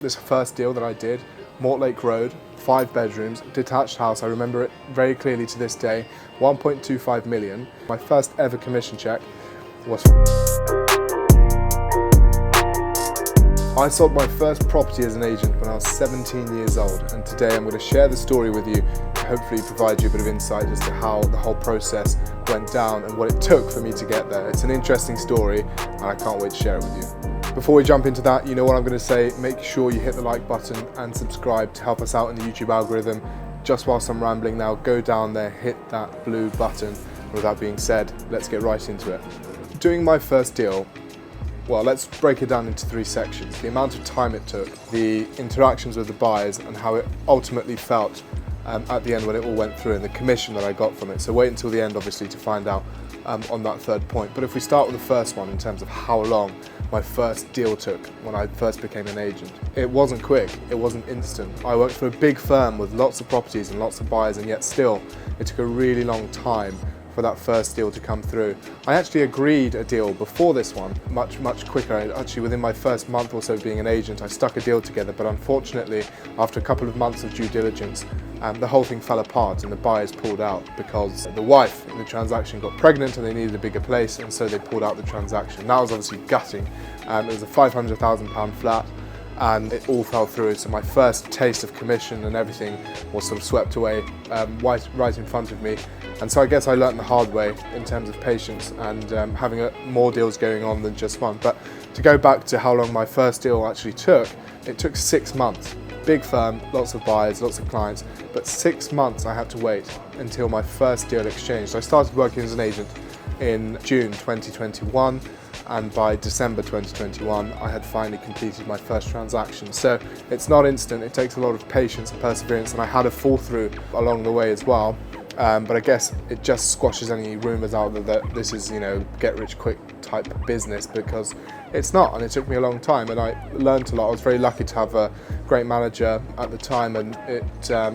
This first deal that I did, Mortlake Road, 5 bedrooms, detached house, I remember it very clearly to this day, 1.25 million. My first ever commission check was... I sold my first property as an agent when I was 17 years old, and today I'm going to share the story with you to hopefully provide you a bit of insight as to how the whole process went down and what it took for me to get there. It's an interesting story and I can't wait to share it with you. Before we jump into that, you know what I'm going to say, make sure you hit the like button and subscribe to help us out in the YouTube algorithm. Just whilst I'm rambling now, go down there, hit that blue button. With that being said, let's get right into it. Doing my first deal, well, let's break it down into 3 sections. The amount of time it took, the interactions with the buyers, and how it ultimately felt at the end when it all went through, and the commission that I got from it. So wait until the end, obviously, to find out on that third point. But if we start with the first one, in terms of how long my first deal took when I first became an agent. It wasn't quick, it wasn't instant. I worked for a big firm with lots of properties and lots of buyers, and yet still, it took a really long time for that first deal to come through. I actually agreed a deal before this one, much quicker. Actually, within my first month or so being an agent, I stuck a deal together, but unfortunately, after a couple of months of due diligence, the whole thing fell apart and the buyers pulled out because the wife in the transaction got pregnant and they needed a bigger place, and so they pulled out the transaction. That was obviously gutting. It was a £500,000 flat, and it all fell through. So my first taste of commission and everything was sort of swept away right in front of me. And so I guess I learnt the hard way in terms of patience and having more deals going on than just one. But to go back to how long my first deal actually took, it took 6 months. Big firm, lots of buyers, lots of clients, but 6 months I had to wait until my first deal exchanged. I started working as an agent in June 2021, and by December 2021 I had finally completed my first transaction. So it's not instant, it takes a lot of patience and perseverance, and I had a fall through along the way as well. But I guess it just squashes any rumours out there that this is, get rich quick type business, because it's not, and it took me a long time, and I learned a lot. I was very lucky to have a great manager at the time, and it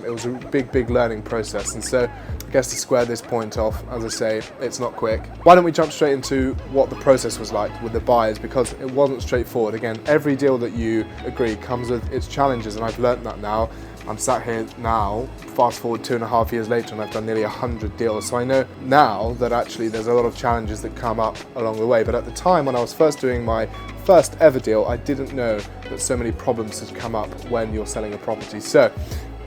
was a big learning process. And so I guess to square this point off, as I say, it's not quick. Why don't we jump straight into what the process was like with the buyers, because it wasn't straightforward. Again, every deal that you agree comes with its challenges, and I've learned that now. I'm sat here now, fast forward 2.5 years later, and I've done nearly 100 deals. So I know now that actually there's a lot of challenges that come up along the way. But at the time when I was first doing my first ever deal, I didn't know that so many problems had come up when you're selling a property. So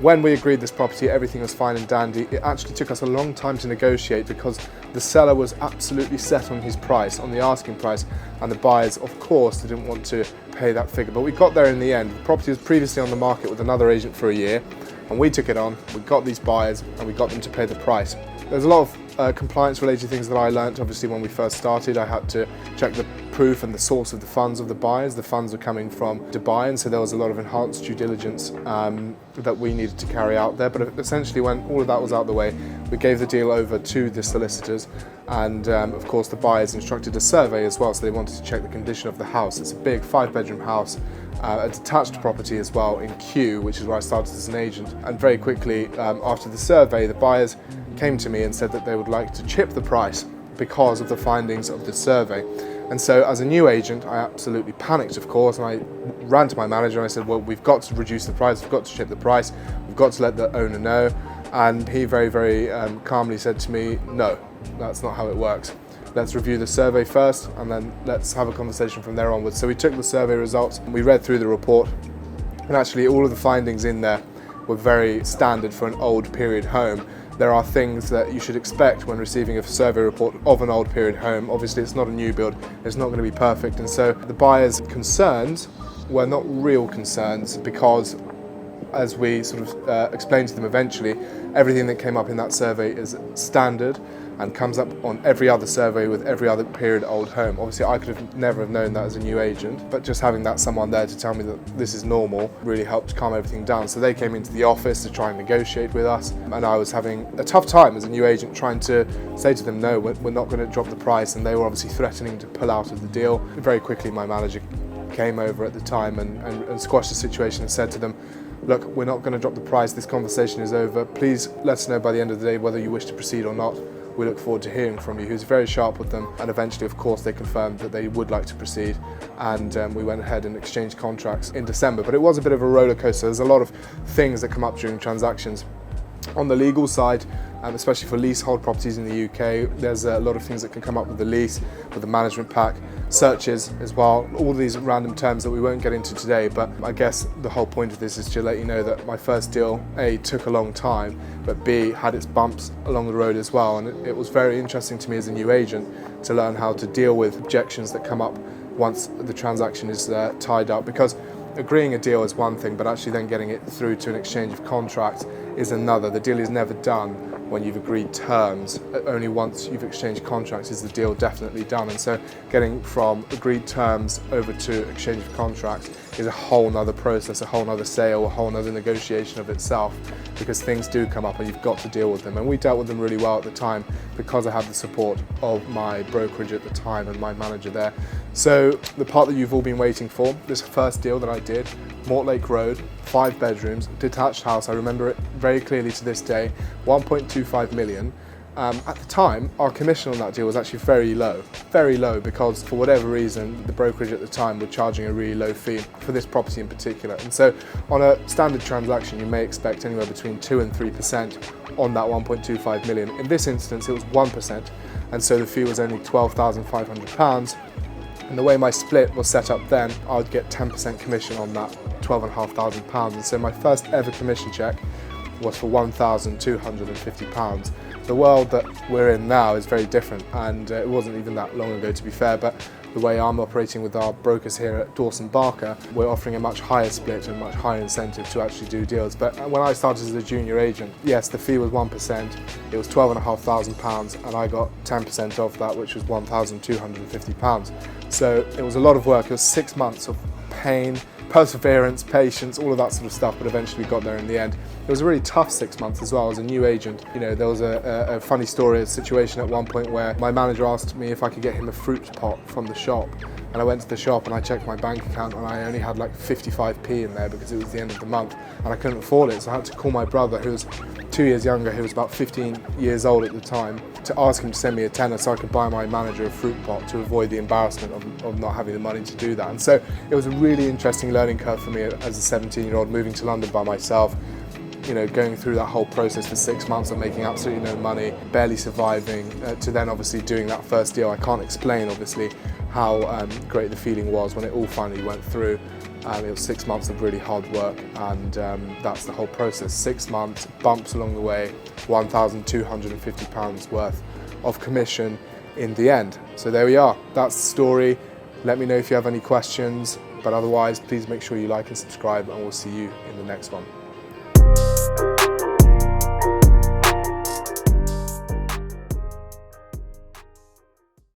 when we agreed this property, everything was fine and dandy. It actually took us a long time to negotiate because the seller was absolutely set on his price, on the asking price, and the buyers, of course, didn't want to pay that figure. But we got there in the end. The property was previously on the market with another agent for a year, and we took it on, we got these buyers, and we got them to pay the price. There's a lot of compliance-related things that I learnt. Obviously, when we first started, I had to check the proof and the source of the funds of the buyers. The funds were coming from Dubai, and so there was a lot of enhanced due diligence that we needed to carry out there. But essentially, when all of that was out the way, we gave the deal over to the solicitors, and of course the buyers instructed a survey as well, so they wanted to check the condition of the house. It's a big 5-bedroom house, a detached property as well in Kew, which is where I started as an agent. And very quickly after the survey, the buyers came to me and said that they would like to chip the price because of the findings of the survey. And so as a new agent, I absolutely panicked, of course, and I ran to my manager and I said, well, we've got to reduce the price, we've got to chip the price, we've got to let the owner know. And he very calmly said to me, no, that's not how it works. Let's review the survey first, and then let's have a conversation from there onwards. So we took the survey results, we read through the report, and actually all of the findings in there were very standard for an old period home. There are things that you should expect when receiving a survey report of an old period home. Obviously, it's not a new build, it's not going to be perfect. And so the buyers' concerns were not real concerns, because as we sort of explained to them eventually, everything that came up in that survey is standard and comes up on every other survey with every other period old home. Obviously, I could have never have known that as a new agent, but just having that someone there to tell me that this is normal really helped calm everything down. So they came into the office to try and negotiate with us, and I was having a tough time as a new agent trying to say to them, no, we're not going to drop the price, and they were obviously threatening to pull out of the deal. Very quickly, my manager came over at the time and squashed the situation and said to them, look, we're not going to drop the price, this conversation is over, please let us know by the end of the day whether you wish to proceed or not. We look forward to hearing from you. He was very sharp with them, and eventually, of course, they confirmed that they would like to proceed, and we went ahead and exchanged contracts in December. But it was a bit of a roller coaster. There's a lot of things that come up during transactions. On the legal side, especially for leasehold properties in the UK, there's a lot of things that can come up with the lease, with the management pack, searches as well, all these random terms that we won't get into today. But I guess the whole point of this is to let you know that my first deal, A, took a long time, but B, had its bumps along the road as well. And it was very interesting to me as a new agent to learn how to deal with objections that come up once the transaction is tied up, because agreeing a deal is one thing, but actually then getting it through to an exchange of contract is another. The deal is never done when you've agreed terms. Only once you've exchanged contracts is the deal definitely done. And so getting from agreed terms over to exchange of contracts is a whole nother process, a whole nother sale, a whole nother negotiation of itself, because things do come up and you've got to deal with them. And we dealt with them really well at the time because I had the support of my brokerage at the time and my manager there. So the part that you've all been waiting for, this first deal that I did, Mortlake Road, 5 bedrooms, detached house. I remember it very clearly to this day, 1.25 million. At the time, our commission on that deal was actually very low, because for whatever reason, the brokerage at the time were charging a really low fee for this property in particular. And so on a standard transaction, you may expect anywhere between 2 and 3% on that 1.25 million. In this instance, it was 1%. And so the fee was only £12,500. And the way my split was set up then, I would get 10% commission on that £12,500. And so my first ever commission check was for £1,250. The world that we're in now is very different, and it wasn't even that long ago, to be fair, but the way I'm operating with our brokers here at Dawson Barker, we're offering a much higher split and much higher incentive to actually do deals. But when I started as a junior agent, yes, the fee was 1%, it was £12,500, and I got 10% of that, which was £1,250. So it was a lot of work. It was 6 months of pain, perseverance, patience, all of that sort of stuff, but eventually we got there in the end. It was a really tough 6 months as well as a new agent. You know, there was a funny story, a situation at one point where my manager asked me if I could get him a fruit pot from the shop. And I went to the shop and I checked my bank account and I only had like 55p in there because it was the end of the month and I couldn't afford it. So I had to call my brother, who was 2 years younger, who was about 15 years old at the time, to ask him to send me a tenner so I could buy my manager a fruit pot to avoid the embarrassment of not having the money to do that. And so it was a really interesting learning curve for me as a 17-year-old moving to London by myself. You know, going through that whole process for 6 months of making absolutely no money, barely surviving, to then obviously doing that first deal. I can't explain, obviously, how great the feeling was when it all finally went through. It was 6 months of really hard work, and that's the whole process. 6 months, bumps along the way, £1,250 worth of commission in the end. So there we are, that's the story. Let me know if you have any questions, but otherwise, please make sure you like and subscribe, and we'll see you in the next one.